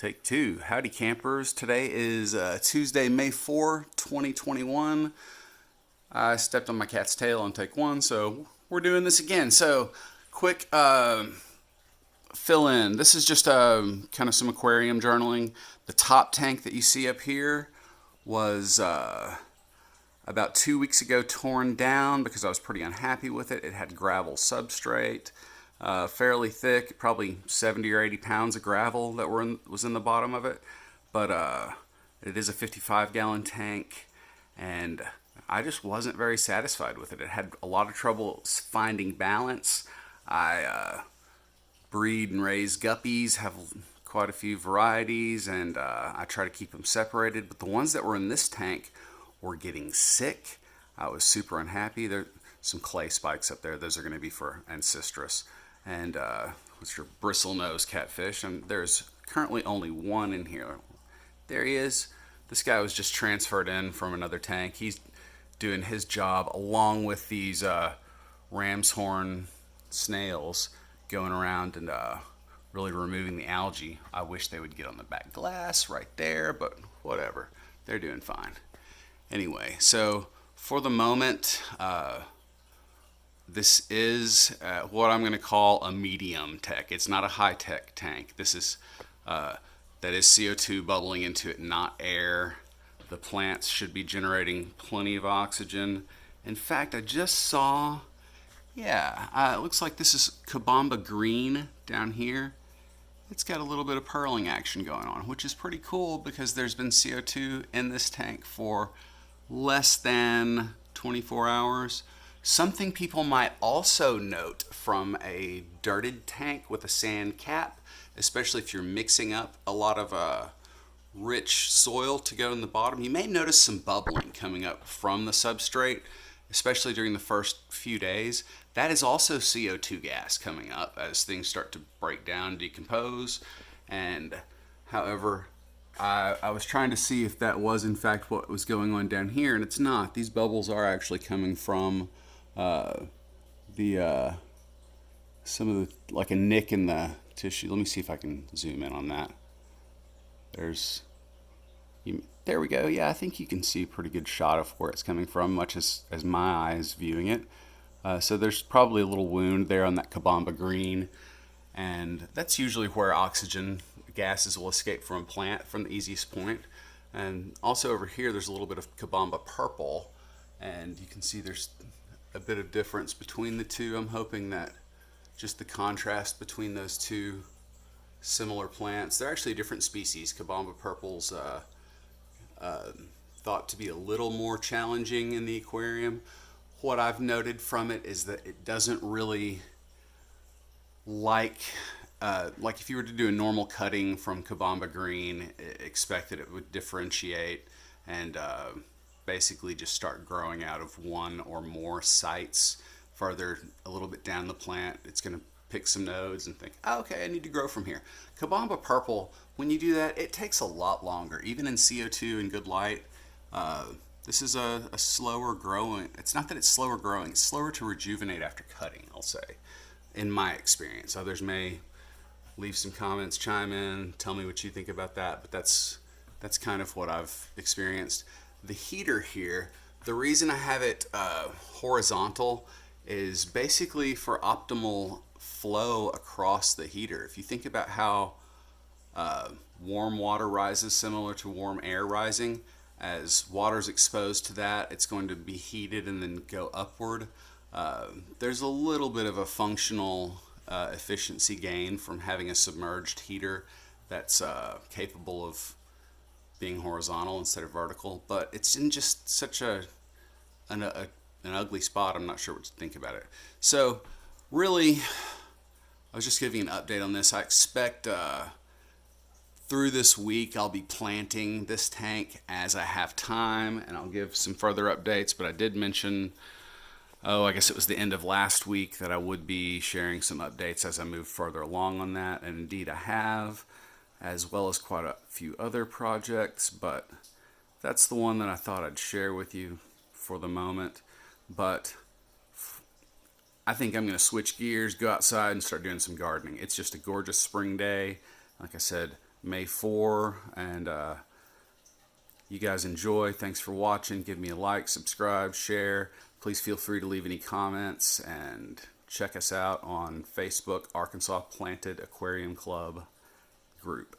Take two. Howdy campers. Today is Tuesday, May 4, 2021. I stepped on my cat's tail on take one, so we're doing this again. So, quick fill in. This is just kind of some aquarium journaling. The top tank that you see up here was about 2 weeks ago torn down because I was pretty unhappy with it. It had gravel substrate. Fairly thick, probably 70 or 80 pounds of gravel that was in the bottom of it. But it is a 55-gallon tank, and I just wasn't very satisfied with it. It had a lot of trouble finding balance. I breed and raise guppies, have quite a few varieties, and I try to keep them separated. But the ones that were in this tank were getting sick. I was super unhappy. There's some clay spikes up there. Those are going to be for ancestris. And what's your bristlenose catfish? And there's currently only one in here. There he is. This guy was just transferred in from another tank. He's doing his job along with these ram's horn snails going around and really removing the algae. I wish they would get on the back glass right there, but whatever. They're doing fine. Anyway, so for the moment, this is what I'm going to call a medium tech. It's not a high tech tank. This is that is CO2 bubbling into it, not air. The plants should be generating plenty of oxygen. In fact, I just saw, it looks like this is Kabamba green down here. It's got a little bit of pearling action going on, which is pretty cool because there's been CO2 in this tank for less than 24 hours. Something people might also note from a dirted tank with a sand cap, especially if you're mixing up a lot of rich soil to go in the bottom, you may notice some bubbling coming up from the substrate, especially during the first few days. That is also CO2 gas coming up as things start to break down, decompose. And however, I was trying to see if that was in fact what was going on down here, and it's not. These bubbles are actually coming from some of the, like a nick in the tissue. Let me see if I can zoom in on that. There we go. Yeah, I think you can see a pretty good shot of where it's coming from, much as my eye is viewing it. So there's probably a little wound there on that Kabamba green, and that's usually where oxygen gases will escape from a plant from the easiest point. And also over here there's a little bit of Kabamba purple, and you can see there's a bit of difference between the two. I'm hoping that just the contrast between those two similar plants, they're actually different species. Kabamba purple's thought to be a little more challenging in the aquarium. What I've noted from it is that it doesn't really like if you were to do a normal cutting from Kabamba green, expect that it would differentiate and basically just start growing out of one or more sites further a little bit down the plant. It's going to pick some nodes and think, oh, okay, I need to grow from here. Kabamba purple, when you do that, it takes a lot longer, even in CO2 and good light. This is a slower growing. It's not that it's slower growing, it's slower to rejuvenate after cutting, I'll say, in my experience. Others may leave some comments, chime in, tell me what you think about that, but that's kind of what I've experienced. The heater here, the reason I have it horizontal is basically for optimal flow across the heater. If you think about how warm water rises similar to warm air rising, as water is exposed to that, it's going to be heated and then go upward. There's a little bit of a functional efficiency gain from having a submerged heater that's capable of being horizontal instead of vertical, but it's in just such an ugly spot. I'm not sure what to think about it. So really, I was just giving an update on this. I expect through this week I'll be planting this tank as I have time, and I'll give some further updates, but I did mention, I guess it was the end of last week, that I would be sharing some updates as I move further along on that, and indeed I have, as well as quite a few other projects, but that's the one that I thought I'd share with you for the moment. But I think I'm going to switch gears, go outside and start doing some gardening. It's just a gorgeous spring day. Like I said, May 4, and you guys enjoy. Thanks for watching. Give me a like, subscribe, share. Please feel free to leave any comments, and check us out on Facebook, Arkansas Planted Aquarium Club group.